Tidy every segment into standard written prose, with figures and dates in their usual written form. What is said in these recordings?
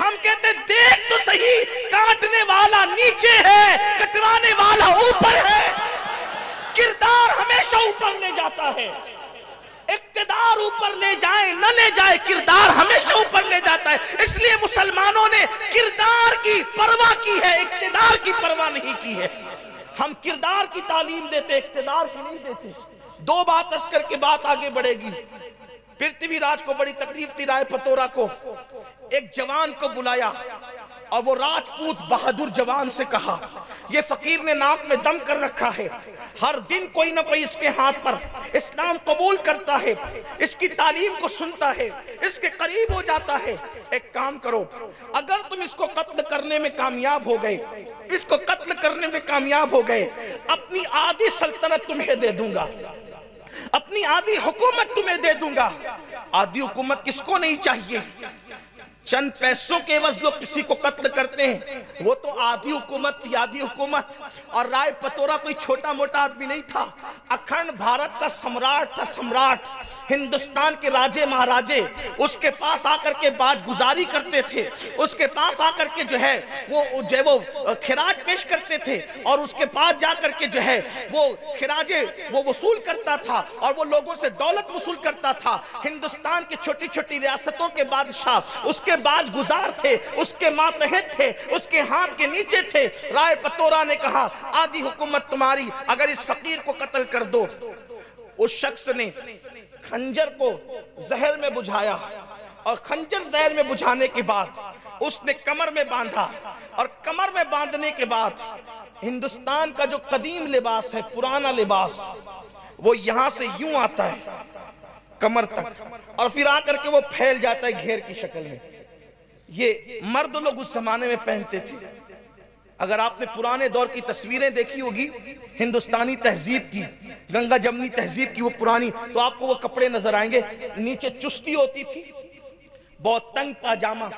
ہم کہتے دیکھ تو صحیح، کاٹنے والا نیچے ہے، کٹوانے والا اوپر ہے۔ کردار ہمیشہ اوپر لے جاتا ہے، اقتدار اوپر لے جائے نہ لے جائے، کردار ہمیشہ اوپر لے جاتا ہے۔ اس لیے مسلمانوں نے کردار کی پرواہ کی ہے، اقتدار کی پرواہ نہیں کی ہے۔ ہم کردار کی تعلیم دیتے، اقتدار کی نہیں دیتے۔ دو بات عرض کر کے بات آگے بڑھے گی۔ پرتھوی راج کو بڑی تکلیف تھی، رائے پتورا کو ایک جوان کو بلایا اور وہ راجپوت بہادر جوان سے کہا، یہ فقیر نے ناک میں دم کر رکھا ہے، ہر دن کوئی نہ کوئی اس کے ہاتھ پر اسلام قبول کرتا ہے، اس کی تعلیم کو سنتا ہے، اس کے قریب ہو جاتا ہے، ایک کام کرو، اگر تم اس کو قتل کرنے میں کامیاب ہو گئے، اس کو قتل کرنے میں کامیاب ہو گئے، اپنی آدھی سلطنت تمہیں دے دوں گا، اپنی آدھی حکومت تمہیں دے دوں گا۔ آدھی حکومت کس کو نہیں چاہیے؟ چند پیسوں کے عوض لوگ کسی کو قتل کرتے ہیں، وہ تو آدھی حکومت تھی، آدھی حکومت۔ اور رائے پتورا کوئی چھوٹا موٹا آدمی نہیں تھا، اکھنڈ بھارت کا سمراٹ تھا، سمراٹ، ہندوستان کے راجے مہاراجے اس کے پاس آ کر کے بات گزاری کرتے تھے، اس کے پاس آ کر کے جو ہے وہ خراج پیش کرتے تھے، اور اس کے پاس جا کر کے جو ہے وہ خراجے وہ وصول کرتا تھا اور وہ لوگوں سے دولت وصول کرتا تھا۔ ہندوستان کی چھوٹی چھوٹی ریاستوں کے بادشاہ اس کے باج گزار تھے، اس کے ماتحت تھے، اس کے ہاتھ کے نیچے تھے۔ رائے پتورا نے کہا آدھی حکومت تمہاری، اگر اس فقیر کو قتل کر دو۔ اس شخص نے خنجر کو زہر میں بجھایا، اور خنجر زہر میں بجھانے کے بعد اس نے کمر میں باندھا، اور کمر میں باندھنے کے بعد ہندوستان کا جو قدیم لباس ہے، پرانا لباس، وہ یہاں سے یوں آتا ہے کمر تک، اور پھر آ کر کے وہ پھیل جاتا ہے گھیر کی شکل میں۔ یہ مرد لوگ اس زمانے میں پہنتے تھے۔ اگر آپ نے پرانے دور کی تصویریں دیکھی ہوگی ہندوستانی تہذیب کی، گنگا جمنی تہذیب کی، وہ پرانی، تو آپ کو وہ کپڑے نظر آئیں گے، نیچے چستی ہوتی تھی، بہت تنگ پاجامہ،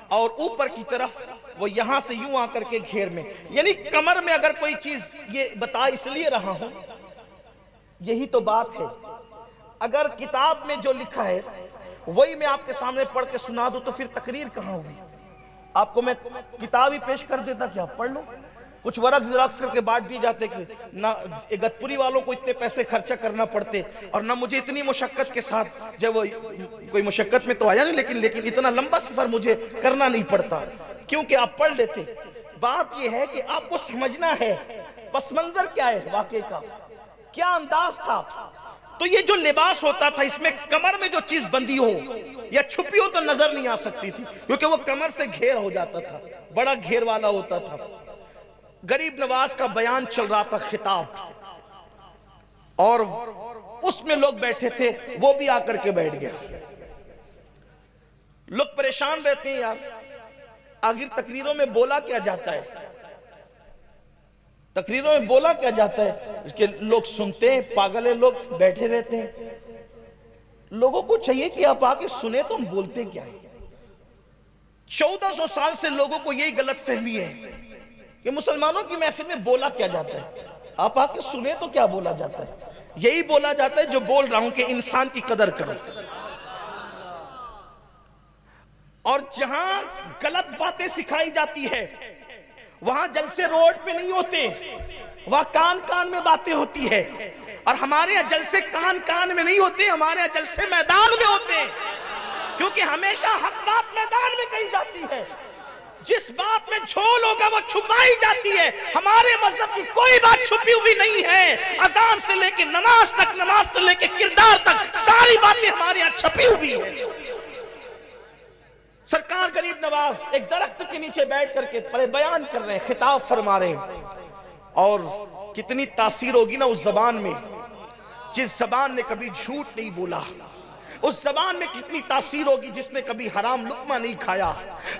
اور اوپر کی طرف وہ یہاں سے یوں آ کر کے گھیر میں، یعنی کمر میں اگر کوئی چیز، یہ بتا اس لیے رہا ہوں، یہی تو بات ہے۔ اگر کتاب میں جو لکھا ہے وہی میں آپ کے سامنے پڑھ کے سنا دوں تو پھر تقریر کہاں ہوگی؟ آپ کو میں کتاب ہی پیش کر دیتا کہ آپ پڑھ لو، کچھ ورق زراکس کر کے بانٹ دیے جاتے کہ نہ اگتپوری والوں کو اتنے پیسے خرچہ کرنا پڑتے، اور نہ مجھے اتنی مشقت کے ساتھ، جب وہ کوئی مشقت میں تو آیا نہیں، لیکن اتنا لمبا سفر مجھے کرنا نہیں پڑتا، کیونکہ آپ پڑھ لیتے۔ بات یہ ہے کہ آپ کو سمجھنا ہے پس منظر کیا ہے واقعے کا، کیا انداز تھا۔ تو یہ جو لباس ہوتا تھا، اس میں کمر میں جو چیز بندی ہو یا چھپی ہو تو نظر نہیں آ سکتی تھی، کیونکہ وہ کمر سے گھیر ہو جاتا تھا، بڑا گھیر والا ہوتا تھا۔ غریب نواز کا بیان چل رہا تھا، خطاب، اور اس میں لوگ بیٹھے تھے، وہ بھی آ کر کے بیٹھ گیا۔ لوگ پریشان رہتے ہیں، یار آخر تقریروں میں بولا کیا جاتا ہے، تقریروں میں بولا کیا جاتا ہے کہ لوگ سنتے ہیں، پاگل ہیں، لوگ بیٹھے رہتے ہیں۔ لوگوں کو چاہیے کہ آپ آکے سنیں تو ہم بولتے کیا ہیں۔ 1400 سال سے لوگوں کو یہی غلط فہمی ہے کہ مسلمانوں کی محفل میں بولا کیا جاتا ہے، آپ آکے سنیں تو کیا بولا جاتا ہے؟ یہی بولا جاتا ہے جو بول رہا ہوں کہ انسان کی قدر کرو۔ اور جہاں غلط باتیں سکھائی جاتی ہے وہاں جلسے روڈ پہ نہیں ہوتے، وہاں کان کان میں باتیں ہوتی ہے، اور ہمارے یہاں جلسے کان کان میں نہیں ہوتے، ہمارے یہاں جلسے میدان میں ہوتے ہیں، کیونکہ ہمیشہ حق بات میدان میں کہی جاتی ہے، جس بات میں جھول ہوگا وہ چھپائی جاتی ہے۔ ہمارے مذہب کی کوئی بات چھپی ہوئی نہیں ہے، اذان سے لے کے نماز تک، نماز سے لے کے کردار تک، ساری باتیں ہمارے یہاں چھپی ہوئی ہیں۔ سرکار غریب نواز ایک درخت کے نیچے بیٹھ کر کے بیان کر رہے ہیں، خطاب فرما رہے ہیں، اور کتنی تاثیر ہوگی نا اس زبان میں، جس زبان نے کبھی جھوٹ نہیں بولا، اس زبان میں کتنی تاثیر ہوگی جس نے کبھی حرام لقمہ نہیں کھایا،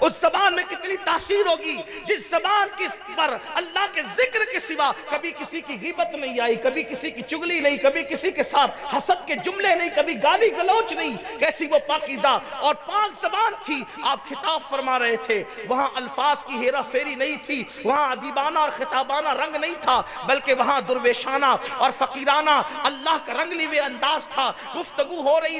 اس زبان میں کتنی تاثیر ہوگی جس زبان پر اللہ کے ذکر کے سوا کبھی کسی کی غیبت نہیں آئی، کبھی کسی کی چگلی نہیں، کبھی کسی کے ساتھ حسد کے جملے نہیں، کبھی گالی گلوچ نہیں۔ کیسی وہ پاکیزہ اور پاک زبان تھی۔ آپ خطاب فرما رہے تھے، وہاں الفاظ کی ہیرا فیری نہیں تھی، وہاں ادیبانہ اور خطابانہ رنگ نہیں تھا، بلکہ وہاں درویشانہ اور فقیرانہ اللہ کا رنگ لیوے انداز تھا۔ گفتگو ہو رہی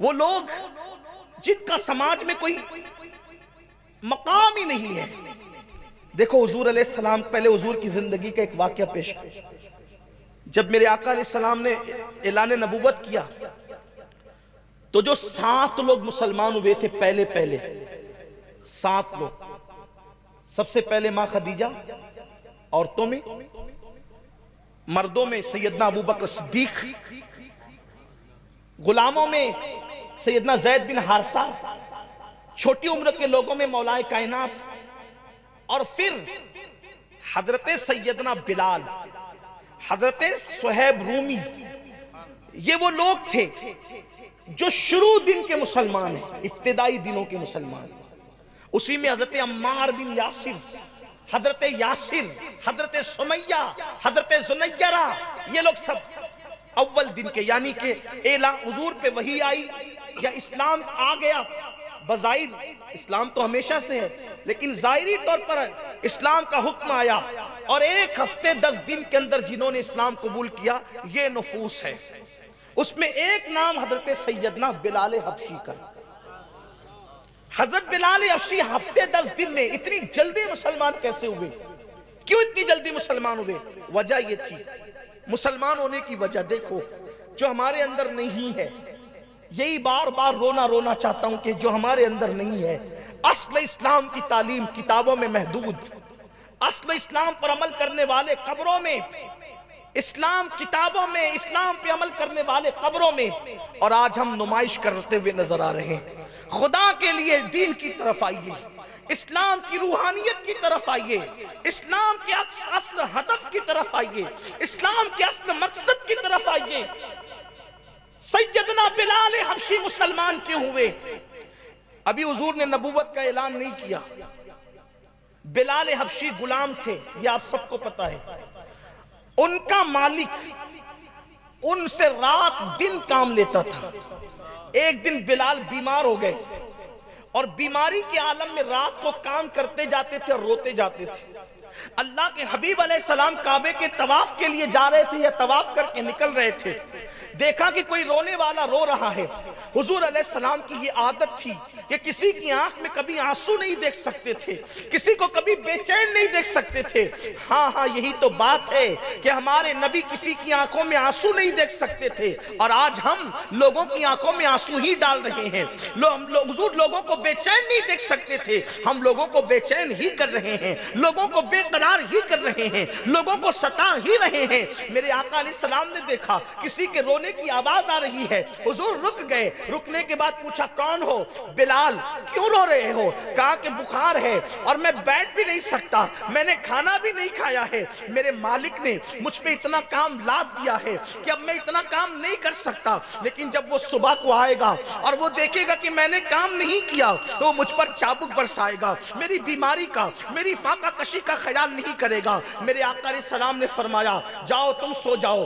وہ لوگ جن کا سماج میں کوئی مقام ہی نہیں ہے. دیکھو حضور علیہ السلام، پہلے حضور کی زندگی کا ایک واقعہ پیش کر. جب میرے آقا علیہ السلام نے اعلان نبوت کیا تو جو 7 لوگ مسلمان ہوئے تھے پہلے 7 لوگ. سب سے پہلے ماں خدیجہ، عورتوں میں. مردوں میں سیدنا ابوبکر صدیق، غلاموں میں سیدنا زید بن حارثہ، چھوٹی عمر کے لوگوں میں مولا کائنات، اور پھر حضرت سیدنا بلال، حضرت صہیب رومی. یہ وہ لوگ تھے جو شروع دن کے مسلمان ہیں، ابتدائی دنوں کے مسلمان. اسی میں حضرت عمار بن یاسر، حضرت یاسر، حضرت سمیہ، حضرت زنیرہ، یہ لوگ سب اول دن کے، یعنی کہ حضور پہ وحی آئی یا اسلام آ گیا. بظاہر اسلام تو ہمیشہ سے ہے، لیکن ظاہری طور پر اسلام کا حکم آیا، اور 1 ہفتے 10 دن کے اندر جنہوں نے اسلام قبول کیا یہ نفوس ہے. اس میں ایک نام حضرت سیدنا بلال حبشی کا. حضرت بلال حبشی ہفتے 10 دن میں اتنی جلدی مسلمان کیسے ہوئے؟ کیوں اتنی جلدی مسلمان ہوئے؟ وجہ یہ تھی. مسلمان ہونے کی وجہ دیکھو، جو ہمارے اندر نہیں ہے، یہی بار بار رونا چاہتا ہوں کہ جو ہمارے اندر نہیں ہے. اصل اسلام کی تعلیم کتابوں میں محدود، اصل اسلام پر عمل کرنے والے قبروں میں، اسلام کتابوں میں، اسلام پہ عمل کرنے والے قبروں میں، اور آج ہم نمائش کرتے ہوئے نظر آ رہے ہیں. خدا کے لیے دین کی طرف آئیے، اسلام کی روحانیت کی طرف آئیے، اسلام کے اصل ہدف کی طرف آئیے، اسلام کے اصل مقصد کی طرف آئیے. سیدنا بلال حبشی مسلمان کیوں ہوئے؟ ابھی حضور نے نبوت کا اعلان نہیں کیا. بلال حبشی غلام تھے، یہ آپ سب کو پتا ہے. ان کا مالک ان سے رات دن کام لیتا تھا. ایک دن بلال بیمار ہو گئے، اور بیماری کے عالم میں رات کو کام کرتے جاتے تھے اور روتے جاتے تھے. اللہ کے حبیب علیہ السلام کعبے کے طواف کے لیے جا رہے تھے یا طواف کر کے نکل رہے تھے. دیکھا کہ کوئی رونے والا رو رہا ہے. حضور علیہ السلام کی یہ عادت تھی کہ کسی کی آنکھ میں کبھی آنسو نہیں دیکھ سکتے تھے، کسی کو کبھی بے چین نہیں دیکھ سکتے تھے. ہاں یہی تو بات ہے کہ ہمارے نبی کسی کی آنکھوں میں آنسو نہیں دیکھ سکتے تھے، اور آج ہم لوگوں کی آنکھوں میں آنسو ہی ڈال رہے ہیں. حضور لوگوں کو بے چین نہیں دیکھ سکتے تھے، ہم لوگوں کو بے چین ہی کر رہے ہیں، لوگوں کو بے قرار ہی کر رہے ہیں، لوگوں کو ستا ہی رہے ہیں. میرے آقا علیہ السلام نے دیکھا کسی کے رونے کی آواز آ رہی ہے. حضور رک گئے. رکنے کے بعد پوچھا کون ہو؟ بلال. کیوں رو رہے ہو؟ کہا کہ بخار ہے اور میں بیٹھ بھی نہیں سکتا، میں نے کھانا بھی نہیں کھایا ہے، میرے مالک نے مجھ پہ اتنا کام لاد دیا ہے کہ اب میں اتنا کام نہیں کر سکتا. لیکن جب وہ صبح کو آئے گا اور وہ دیکھے گا کہ میں نے کام نہیں کیا تو وہ مجھ پر چابک برسائے گا، میری بیماری کا، میری فاقہ کشی کا خیال نہیں کرے گا. میرے آقا علیہ السلام نے فرمایا جاؤ تم سو جاؤ.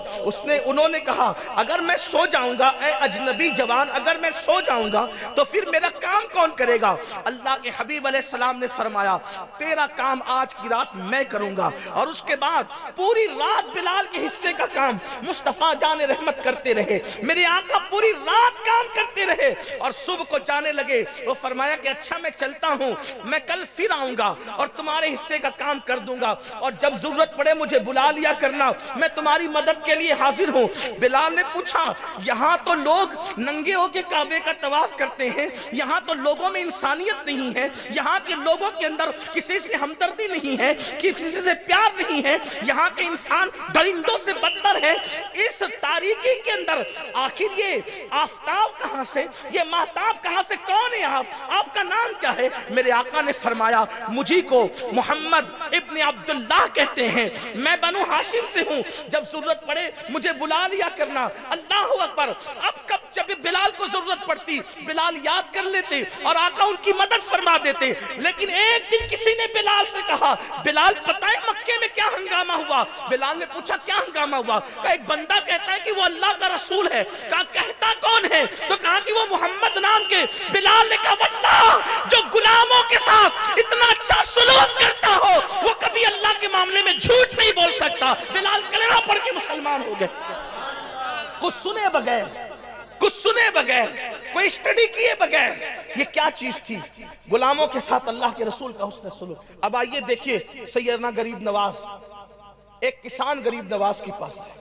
انہوں نے کہا اگر میں سو جاؤں گا اے اجنبی جوان، اگر میں سو جاؤں گا تو پھر میرا کام کون کرے گا؟ اللہ کے حبیب علیہ السلام نے فرمایا تیرا کام آج کی رات میں کروں گا. اور اس کے بعد پوری رات بلال کے حصے کا کام مصطفیٰ جان رحمت کرتے رہے. میرے آقا پوری رات کام کرتے رہے اور صبح کو جانے لگے. وہ فرمایا کہ اچھا میں چلتا ہوں، میں کل پھر آؤں گا اور تمہارے حصے کا کام کر دوں گا، اور جب ضرورت پڑے مجھے بلا لیا کرنا، میں تمہاری مدد کے لیے حاضر ہوں. بلال نے پوچھا یہاں تو لوگ ننگے ہو کے کعبے کا طواف کرتے ہیں، یہاں تو لوگوں میں انسانیت نہیں ہے، یہاں کے لوگوں کے اندر کسی سے ہمدردی نہیں ہے، کسی سے پیار نہیں ہے، یہاں کے انسان درندوں سے بدتر ہے. اس تاریکی کے اندر آخر یہ آفتاب کہاں سے، یہ مہتاب کہاں سے، کون ہے آپ کا نام کیا ہے؟ میرے آقا نے فرمایا مجھے کو محمد ابن عبداللہ کہتے ہیں، میں بنو ہاشم سے ہوں، جب ضرورت پڑے مجھے بلا لیا کرنا. اللہ اکبر. اب کب جب بلال کو ضرورت پڑتی بلال یاد کر لیتے اور آقا ان کی مدد فرما دیتے. لیکن ایک دن کسی نے بلال سے کہا بلال پتہ ہے مکے میں کیا ہنگامہ ہوا؟ بلال نے پوچھا کیا ہنگامہ ہوا؟ کہا ایک بندہ کہتا ہے کہ وہ اللہ کا رسول ہے. کہا کہتا کون ہے؟ تو کہا کہ وہ محمد نام کے. بلال نے کہا واللہ جو غلاموں کے ساتھ اتنا اچھا سلوک کرتا ہو وہ کبھی اللہ کے معاملے میں جھوٹ نہیں بول سکتا. بلال کلمہ پڑھ کے مسلمان ہو گئے. کچھ سنے سنے بغیر، کوئی اسٹڈی کیے بغیر، یہ کیا چیز تھی؟ غلاموں کے ساتھ اللہ کے رسول کا حسن سلوک۔ اب آئیے دیکھیے سیدنا غریب نواز، ایک کسان غریب نواز کے پاس ہے،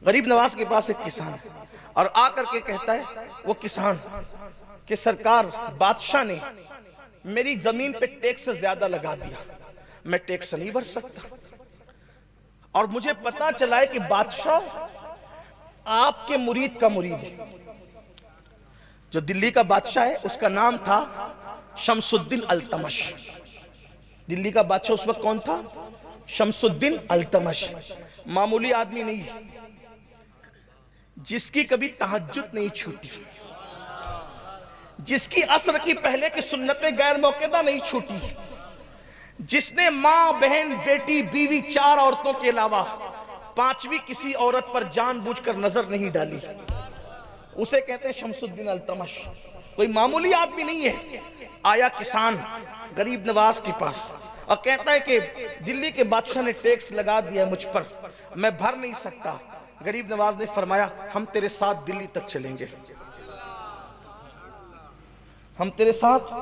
غریب نواز کے پاس ایک کسان ہے، اور آ کر کے کہتا ہے وہ کسان کہ سرکار بادشاہ نے میری زمین پہ ٹیکس زیادہ لگا دیا، میں ٹیکس نہیں بھر سکتا، اور مجھے پتا چلا ہے کہ بادشاہ آپ کے مرید کا مرید ہے۔ جو دلی کا بادشاہ ہے اس کا نام تھا شمس الدین التمش۔ دلی کا بادشاہ اس وقت کون تھا؟ شمس الدین التمش۔ معمولی آدمی نہیں، جس کی کبھی تہجد نہیں چھوٹی، جس کی عصر کی پہلے کی سنتیں غیر موقعہ نہیں چھوٹی، جس نے ماں، بہن، بیٹی، بیوی، 4 عورتوں کے علاوہ 5ویں کسی عورت پر جان بوجھ کر نظر نہیں ڈالی، اسے کہتے ہیں شمس الدین التمش۔ کوئی معمولی آدمی نہیں ہے۔ آیا کسان غریب نواز کے پاس اور کہتا ہے کہ دلی کے بادشاہ نے ٹیکس لگا دیا ہے مجھ پر، میں بھر نہیں سکتا۔ غریب نواز نے فرمایا ہم تیرے ساتھ دلی تک چلیں گے، ہم تیرے ساتھ۔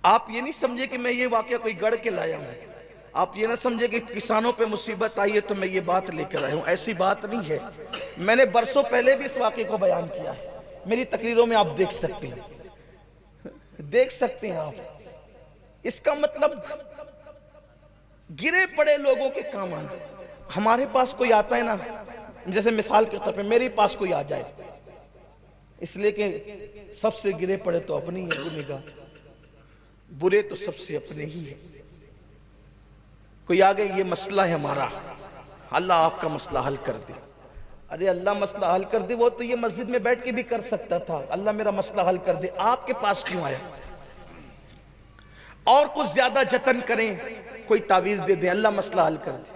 آپ یہ نہیں سمجھے کہ میں یہ واقعہ کوئی گڑھ کے لایا ہوں، آپ یہ نہ سمجھے کہ کسانوں پہ مصیبت آئی ہے تو میں یہ بات لے کر آیا ہوں، ایسی بات نہیں ہے۔ میں نے برسوں پہلے بھی اس واقعے کو بیان کیا ہے، میری تقریروں میں آپ دیکھ سکتے ہیں آپ۔ اس کا مطلب گرے پڑے لوگوں کے کام آنا۔ ہمارے پاس کوئی آتا ہے نا، جیسے مثال کے طور پہ میرے پاس کوئی آ جائے، اس لیے کہ سب سے گرے پڑے تو اپنی ہے نگاہ، برے تو سب سے اپنے ہی ہے۔ کوئی آگے یہ مسئلہ ہے ہمارا، اللہ آپ کا مسئلہ حل کر دے۔ ارے اللہ مسئلہ حل کر دے، وہ تو یہ مسجد میں بیٹھ کے بھی کر سکتا تھا، اللہ میرا مسئلہ حل کر دے، آپ کے پاس کیوں آیا؟ اور کچھ زیادہ جتن کریں، کوئی تعویذ دے دیں، اللہ مسئلہ حل کر دے۔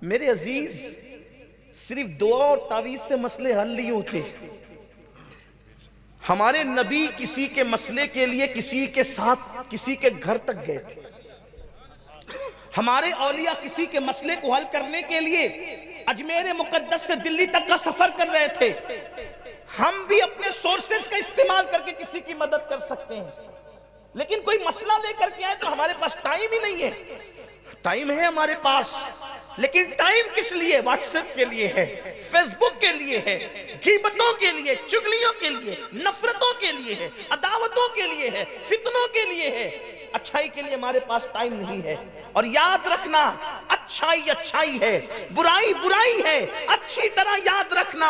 میرے عزیز، صرف دعا اور تعویذ سے مسئلے حل نہیں ہوتے۔ ہمارے نبی کسی کے مسئلے کے لیے کسی کے ساتھ کسی کے گھر تک گئے تھے، ہمارے اولیاء کسی کے مسئلے کو حل کرنے کے لیے اجمیر مقدس سے دلی تک کا سفر کر رہے تھے۔ ہم بھی اپنے سورسز کا استعمال کر کے کسی کی مدد کر سکتے ہیں، لیکن کوئی مسئلہ لے کر کے آئے تو ہمارے پاس ٹائم ہی نہیں ہے۔ ٹائم ہے ہمارے پاس، لیکن ٹائم کس لیے؟ واٹس ایپ کے لیے ہے، فیس بک کے لیے ہے، غیبتوں کے لیے، چگلیوں کے لیے، نفرتوں کے لیے ہے، عداوتوں کے لیے ہے، فتنوں کے لیے ہے۔ اچھائی کے لیے ہمارے پاس ٹائم نہیں ہے۔ اور یاد رکھنا، اچھائی اچھائی ہے، برائی برائی ہے، اچھی طرح یاد رکھنا،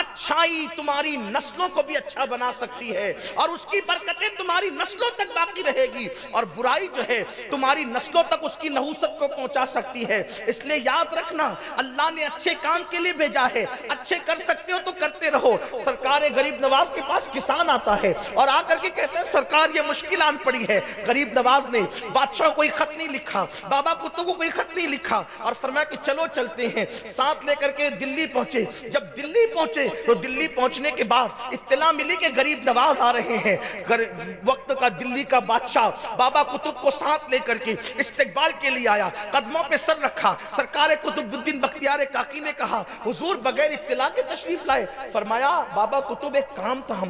اچھائی تمہاری نسلوں کو بھی اچھا بنا سکتی ہے، اور اس کی برکتیں تمہاری نسلوں تک باقی رہے گی، اور برائی جو ہے تمہاری نسلوں تک اس کی نحوست کو پہنچا سکتی ہے۔ اس لیے یاد رکھنا، اللہ نے اچھے کام کے لیے بھیجا ہے، اچھے کر سکتے ہو تو کرتے رہو۔ سرکار غریب نواز کے پاس کسان آتا ہے اور آ کر کے کہتے ہیں سرکار یہ مشکل آن پڑی ہے۔ غریب نواز نے بادشاہ کو کوئی خط نہیں لکھا، بابا کتب کو کوئی خط نہیں لکھا، اور فرمایا کہ چلو چلتے ہیں۔ ساتھ لے کر کے دلی پہنچے۔ جب دلی پہنچے تو دلی پہنچنے کے بعد اطلاع ملی کہ غریب نواز آ رہے ہیں۔ وقت کا دلی کا بادشاہ بابا کتب کو ساتھ لے کر کے استقبال کے لیے آیا، قدموں پہ سر رکھا۔ سرکار قطب الدین بختیار کاکی نے کہا حضور بغیر اطلاع کے تشریف لائے؟ فرمایا بابا کتب ایک کام تھا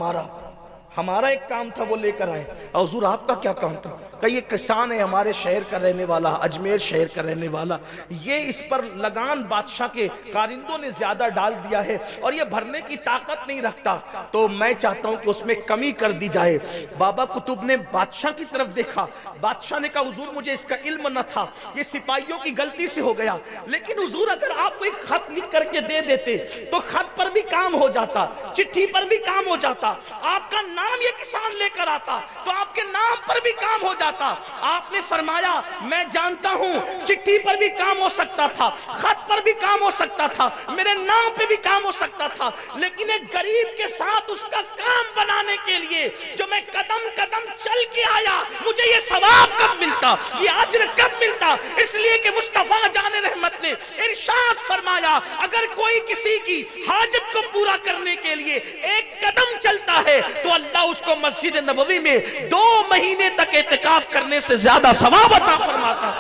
ہمارا ایک کام تھا وہ لے کر آئے۔ حضور آپ کا کیا کام تھا؟ کہ یہ کسان ہے ہمارے شہر کا رہنے والا، اجمیر شہر کا رہنے والا، یہ اس پر لگان بادشاہ کے کارندوں نے زیادہ ڈال دیا ہے اور یہ بھرنے کی طاقت نہیں رکھتا، تو میں چاہتا ہوں کہ اس میں کمی کر دی جائے۔ بابا کتب نے بادشاہ کی طرف دیکھا، بادشاہ نے کہا حضور مجھے اس کا علم نہ تھا، یہ سپاہیوں کی غلطی سے ہو گیا، لیکن حضور اگر آپ کو ایک خط لکھ کر کے دے دیتے تو خط پر بھی کام ہو جاتا، چٹھی پر بھی کام ہو جاتا، آپ کا نام یہ کسان لے کر آتا تو آپ کے نام پر بھی کام ہو جاتا۔ آپ نے فرمایا میں جانتا ہوں چٹھی پر بھی کام ہو سکتا تھا، خط پر بھی کام ہو سکتا تھا، میرے نام پہ بھی کام ہو سکتا تھا، لیکن ایک غریب کے ساتھ اس کا کام بنانے کے لیے جو میں قدم قدم چل کے آیا، مجھے یہ ثواب کب ملتا، یہ اجر کب ملتا؟ اس لیے کہ مصطفیٰ جان رحمت نے ارشاد فرمایا اگر کوئی کسی کی حاجت کو پورا کرنے کے لیے ایک قدم چلتا ہے تو اللہ اس کو مسجد نبوی میں 2 مہینے تک اعتکاف کرنے سے زیادہ ثواب عطا فرماتا۔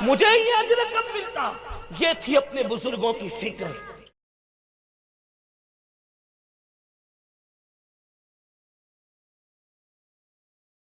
مجھے یہ اجر کب ملتا؟ یہ تھی اپنے بزرگوں کی فکر۔